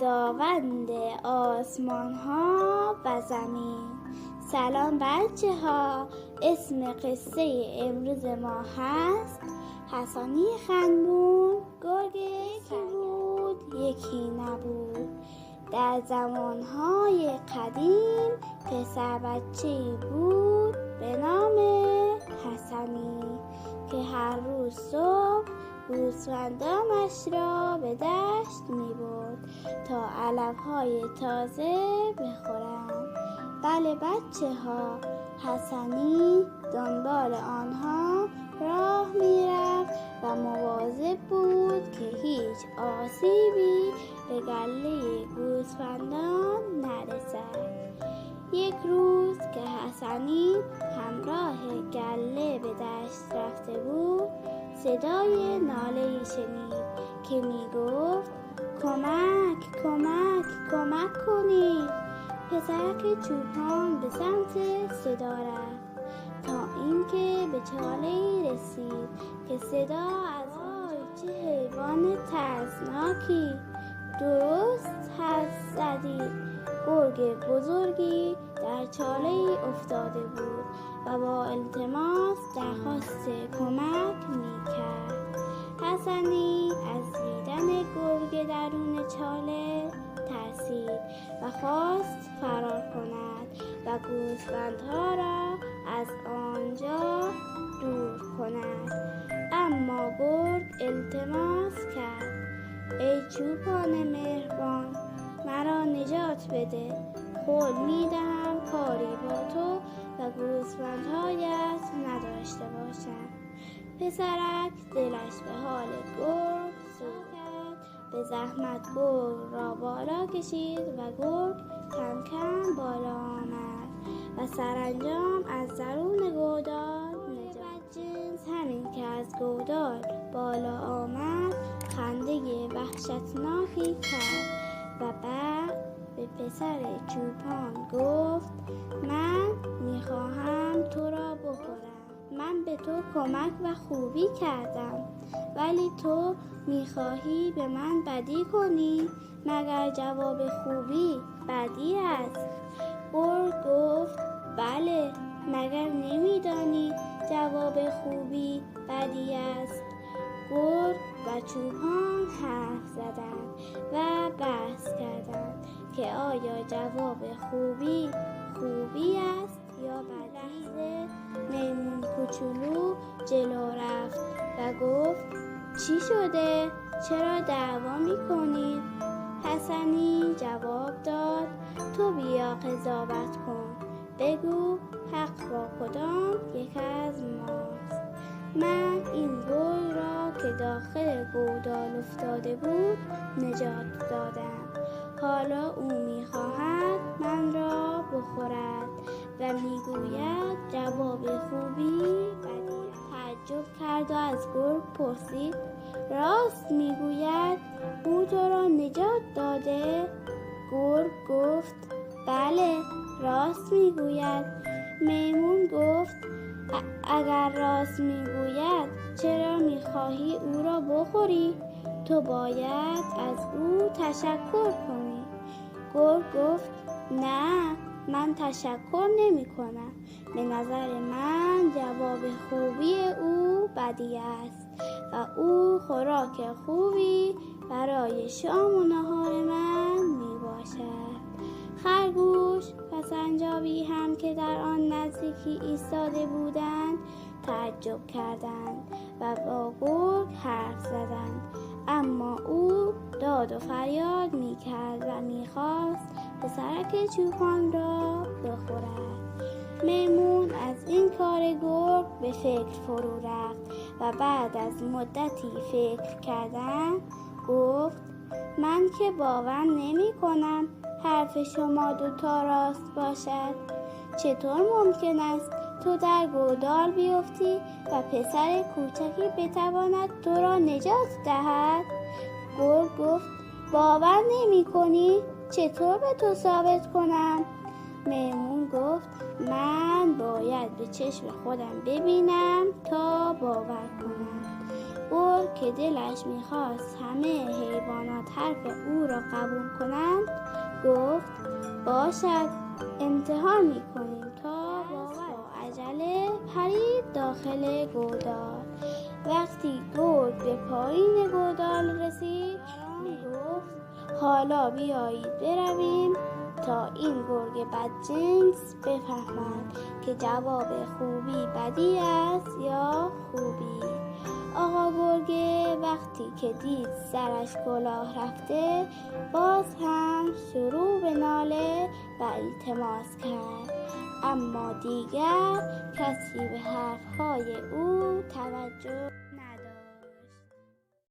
خداوند آسمان ها و زمین. سلام بچه ها، اسم قصه امروز ما هست حسنی خندون گرگ. یکی بود یکی نبود. در زمانهای قدیم پسر بچه‌ای بود به نام حسنی که هر روز صبح گوسفندانش را به دشت می برد تا علف‌های تازه بخورند. بله بچه ها، حسنی دنبال آنها راه می رفت و مواظب بود که هیچ آسیبی به گله گوسفندان نرسد. یک روز که حسنی همراه گله به دشت رفته بود، صدای ناله‌ای شنید که می گفت کمک کمک کمک کنید. پسرک چوپان به سمت صدا رفت تا اینکه به چاله‌ای رسید که صدا از وای چه حیوان ترسناکی، درست حدس زدید. گرگ بزرگی در چاله‌ای افتاده بود و با التماس درخواست کمک می‌کرد. حسنی از دیدن گرگ درون چاله ترسید و خواست فرار کند و گوسفندها را از آنجا دور کند، اما گرگ التماس کرد ای چوپان مهربان، مرا نجات بده. قول می‌دهم کاری با تو و گوسفندهایت نداشته باشم. پسرک دلش به حال گرگ سوز کرد، به زحمت گرگ را بالا کشید و گرگ کم کم بالا آمد و سرانجام از درون گودال نجات جنس. همین که از گودال بالا آمد خنده وحشتناکی کرد و بعد به پسر چوپان گفت من میخواهم تو را بخورم. من به تو کمک و خوبی کردم ولی تو میخواهی به من بدی کنی؟ مگر جواب خوبی بدی است؟ گرگ گفت بله، مگر نمیدانی جواب خوبی بدی است؟ گرگ و چوپان حرف زدند و بحث کردند که آیا جواب خوبی است یا بدی. میمون کوچولو جلو رفت و گفت چی شده؟ چرا دعوا میکنید؟ حسنی جواب داد تو بیا قضاوت کن، بگو حق با کدام یک از ماست. من این گرگ را که داخل گودال افتاده بود نجات دادم، حالا او میخواهد من را بخورد و میگوید جواب خوبی بدی. تعجب کرد و از گرگ پرسید راست میگوید او تو را نجات داده؟ گرگ گفت بله، راست میگوید. میمون گفت اگر راست میگوید چرا میخواهی او را بخوری؟ تو باید از او تشکر کنی. گرگ گفت نه، من تشکر نمی کنم. به نظر من جواب خوبی او بدی است و او خوراک خوبی برای شام و نهار من می باشد. خرگوش و سنجابی هم که در آن نزدیکی ایستاده بودند تعجب کردند و با گرگ حرف زدند، اما او داد و فریاد می کرد و می خواست پسرک چوپان را بخورد. میمون از این کار گرگ به فکر فرو رفت و بعد از مدتی فکر کردن گفت من که باور نمی کنم حرف شما دوتا راست باشد. چطور ممکن است تو در گودال بیفتی و پسر کوچکی بتواند تو را نجات دهد؟ گرگ گفت باور نمی کنی؟ چطور به تو ثابت کنم؟ میمون گفت من باید به چشم خودم ببینم تا باور کنم. گرگ که دلش میخواست همه حیوانات حرف او را قبول کنند گفت باشد امتحان میکنیم. تا با عجله پرید داخل گودال. وقتی گرگ به پایین گودال رسید گفت حالا بیایید برویم تا این گرگ بدجنس بفهمد که جواب خوبی بدی است یا خوبی. آقا گرگ وقتی که دید سرش کلاه رفته باز هم شروع به ناله و التماس کرد، اما دیگر کسی به حرفهای او توجه